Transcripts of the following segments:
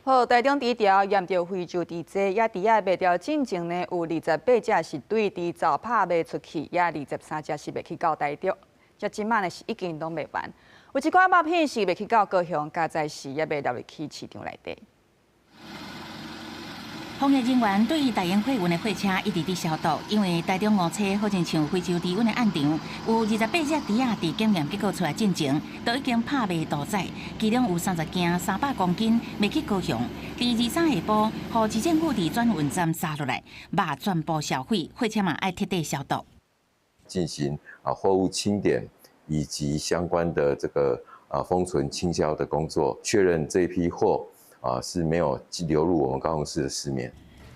好，台中低调验着非洲猪济，也伫卖掉进前呢，有28只是对伫走拍卖出去，也23只是袂去到台中。这即满呢是已经拢卖完，有一寡肉片是袂去到高雄，加在是也袂纳入去市场内底。 防疫人员对于大型货运的货车一直伫消毒，因为台中误车好像非洲猪瘟的案场，有28只猪仔伫检验结果出来进前，都已经拍卖屠宰，其中有30件300公斤卖去高雄。第23下晡，互市政府伫转运站杀落来，肉全部销毁，货车嘛爱彻底消毒，进行货物清点以及相关的这个封存清销的工作，确认这批货。 是没有流入我们高雄市的市面。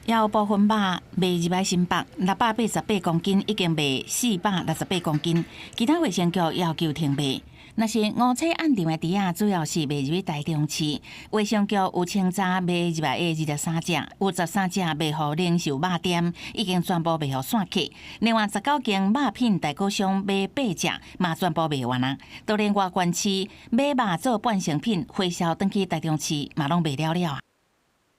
也有部分肉卖入来新北688公斤，已经卖468公斤，其他卫生局要求停卖。那是误车案场的猪仔，主要是卖入去台中市。卫生局有清查卖入来的23只，有13只卖予零售肉店，已经全部卖予散客。另外19间肉品代购商卖8只，嘛全部卖完啊。都连外县市买肉做半成品，回销登去台中市，嘛拢卖了了啊。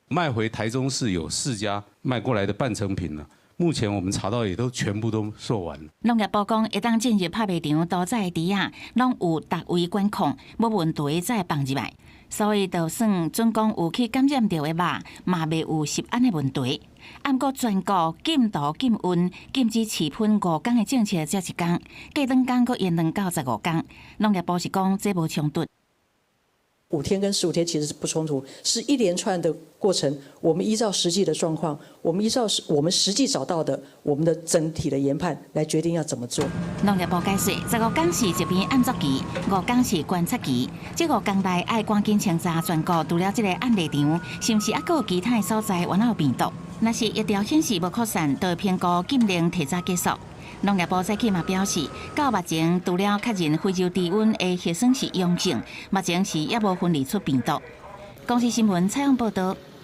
卖回台中市有4家卖过来的半成品了，目前我们查到也都全部都售完了。农业部讲，一旦进入拍卖场屠宰的猪仔，拢有特位管控，无问题再放入来。所以，就算准讲有去感染到的肉，嘛未有食安的问题。按过全国禁毒、禁运、禁止饲喷5天的政策才1天，过2天佫延长到15天。农业部是讲这无冲突。 5天跟15天其实是不冲突，是一连串的过程。我们依照实际的状况，我们依照我们实际找到的我们的整体的研判来决定要怎么做。农业部解释，15天是一边按作期，5天是观察期。这5天内爱赶紧清查全国除了这个案例场，是不是还有其他的所在完有病毒？若是疫调显示无扩散，就会评估禁令提早结束。 农业部早起嘛表示，到目前除了确认非洲猪瘟的核酸是阳性，目前是也无分离出病毒。公司新闻采访报道。